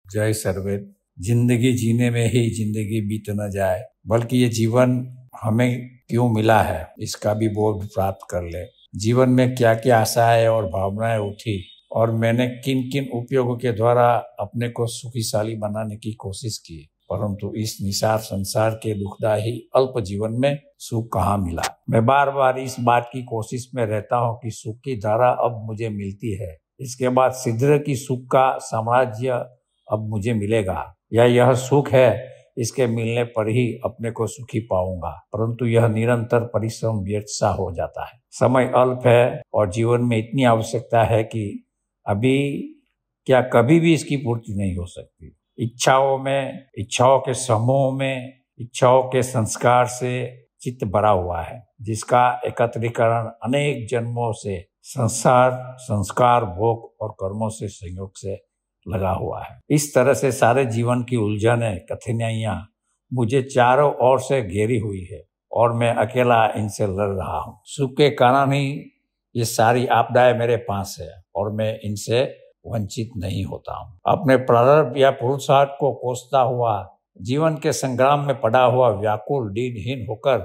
जय सर्वेद। जिंदगी जीने में ही जिंदगी बीत न जाए, बल्कि ये जीवन हमें क्यों मिला है इसका भी बोध प्राप्त कर ले। जीवन में क्या क्या आशाएं और भावनाएं उठी और मैंने किन किन उपयोगों के द्वारा अपने को सुखीशाली बनाने की कोशिश की, परंतु इस निसार संसार के दुखदायी अल्प जीवन में सुख कहाँ मिला। मैं बार बार इस बात की कोशिश में रहता हूँ कि सुख की धारा अब मुझे मिलती है, इसके बाद शीघ्र की सुख का साम्राज्य अब मुझे मिलेगा, या यह सुख है इसके मिलने पर ही अपने को सुखी पाऊंगा। परंतु यह निरंतर परिश्रम व्यर्थ सा हो जाता है। समय अल्प है और जीवन में इतनी आवश्यकता है कि अभी क्या कभी भी इसकी पूर्ति नहीं हो सकती। इच्छाओं के समूह में, इच्छाओं के संस्कार से चित्त भरा हुआ है, जिसका एकत्रीकरण अनेक जन्मों से संस्कार, भोग और कर्मों से संयोग से लगा हुआ है। इस तरह से सारे जीवन की उलझनें, कठिनाइयां मुझे चारों ओर से घेरी हुई है और मैं अकेला इनसे लड़ रहा हूँ। सुख के कारण ही ये सारी आपदाएं मेरे पास है और मैं इनसे वंचित नहीं होता हूँ। अपने प्रारब्ध या पुरुषार्थ को कोसता हुआ, जीवन के संग्राम में पड़ा हुआ व्याकुल दीनहीन होकर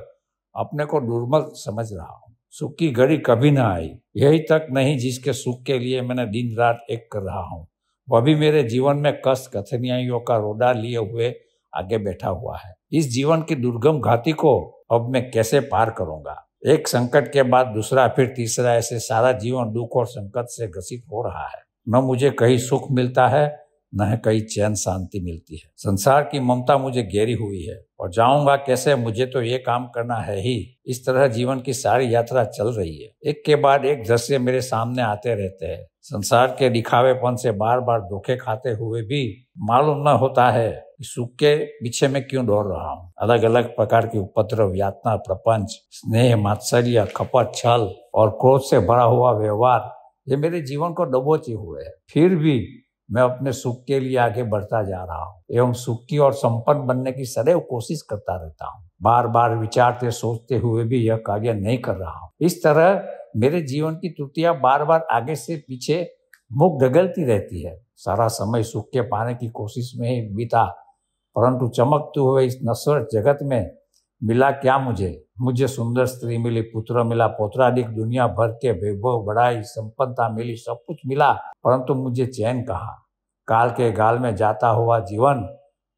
अपने को दुर्बल समझ रहा हूँ। सुख की घड़ी कभी न आई, यही तक नहीं जिसके सुख के लिए मैंने दिन रात एक कर रहा हूँ, वह भी मेरे जीवन में कष्ट कठिनाइयों का रोड़ा लिए हुए आगे बैठा हुआ है। इस जीवन की दुर्गम घाटी को अब मैं कैसे पार करूंगा। एक संकट के बाद दूसरा, फिर तीसरा, ऐसे सारा जीवन दुख और संकट से ग्रसित हो रहा है। न मुझे कहीं सुख मिलता है, न कहीं चैन शांति मिलती है। संसार की ममता मुझे घेरी हुई है और जाऊंगा कैसे, मुझे तो ये काम करना है ही। इस तरह जीवन की सारी यात्रा चल रही है। एक के बाद एक दृश्य मेरे सामने आते रहते हैं। संसार के दिखावेपन से बार बार धोखे खाते हुए भी मालूम न होता है कि सुख के पीछे में क्यों दौड़ रहा हूँ। अलग अलग प्रकार की उपद्रव, यातना, प्रपंच, स्नेह, मात्सर्य, खपत, छल और क्रोध से भरा हुआ व्यवहार, ये मेरे जीवन को दबोचे हुए है। फिर भी मैं अपने सुख के लिए आगे बढ़ता जा रहा हूँ एवं सुखी और संपन्न बनने की सदैव कोशिश करता रहता हूँ। बार बार विचारते सोचते हुए भी यह कार्य नहीं कर रहा हूँ। इस तरह मेरे जीवन की त्रुटियां बार बार आगे से पीछे मुख ढकेलती रहती है। सारा समय सुख के पाने की कोशिश में ही बीता, परंतु चमकते हुए इस नश्वर जगत में मिला क्या मुझे सुंदर स्त्री मिली, पुत्र मिला, पौत्रादिक दुनिया भर के वैभव, बड़ाई, संपन्नता मिली, सब कुछ मिला, परंतु मुझे चैन कहाँ। काल के गाल में जाता हुआ जीवन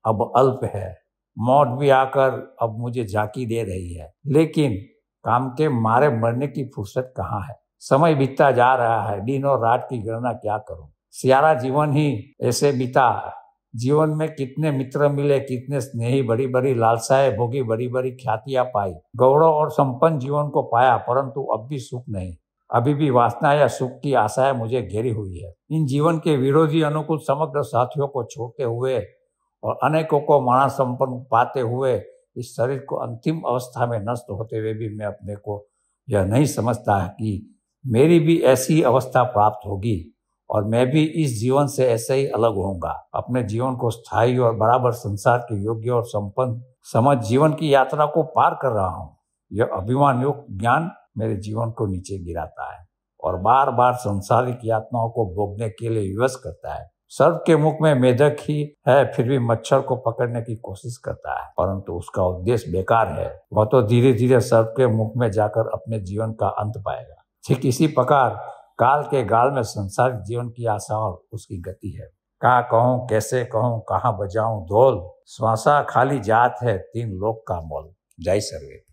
अब अल्प है। मौत भी आकर अब मुझे झांकी दे रही है, लेकिन काम के मारे मरने की फुर्सत कहाँ है। समय बीतता जा रहा है, दिन और रात की गणना क्या करूं। सारा जीवन ही ऐसे बीता। जीवन में कितने मित्र मिले, कितने स्नेही, बड़ी बड़ी लालसाएं भोगी, बड़ी बड़ी ख्यातियां पाई, गौरव और संपन्न जीवन को पाया, परंतु अब भी सुख नहीं। अभी भी वासना या सुख की आशाएं मुझे घेरी हुई है। इन जीवन के विरोधी अनुकूल समग्र साथियों को छोड़ते हुए और अनेकों को माना संपन्न पाते हुए इस शरीर को अंतिम अवस्था में नष्ट होते हुए भी मैं अपने को यह नहीं समझता है कि मेरी भी ऐसी अवस्था प्राप्त होगी और मैं भी इस जीवन से ऐसे ही अलग होऊंगा। अपने जीवन को स्थायी और बराबर संसार के योग्य और संपन्न समझ जीवन की यात्रा को पार कर रहा हूँ। यह अभिमान युक्त ज्ञान मेरे जीवन को नीचे गिराता है और बार बार संसारिक यातनाओं को भोगने के लिए विवश करता है। सर्प के मुख में मेढक ही है, फिर भी मच्छर को पकड़ने की कोशिश करता है, परंतु उसका उद्देश्य बेकार है। वह तो धीरे धीरे सर्प के मुख में जाकर अपने जीवन का अंत पाएगा। ठीक इसी प्रकार काल के गाल में संसारिक जीवन की आशा और उसकी गति है। कहाँ कहूँ, कैसे कहूँ, कहाँ बजाऊं ढोल, श्वासा खाली जात है, तीन लोक का मोल। जय सर्वे।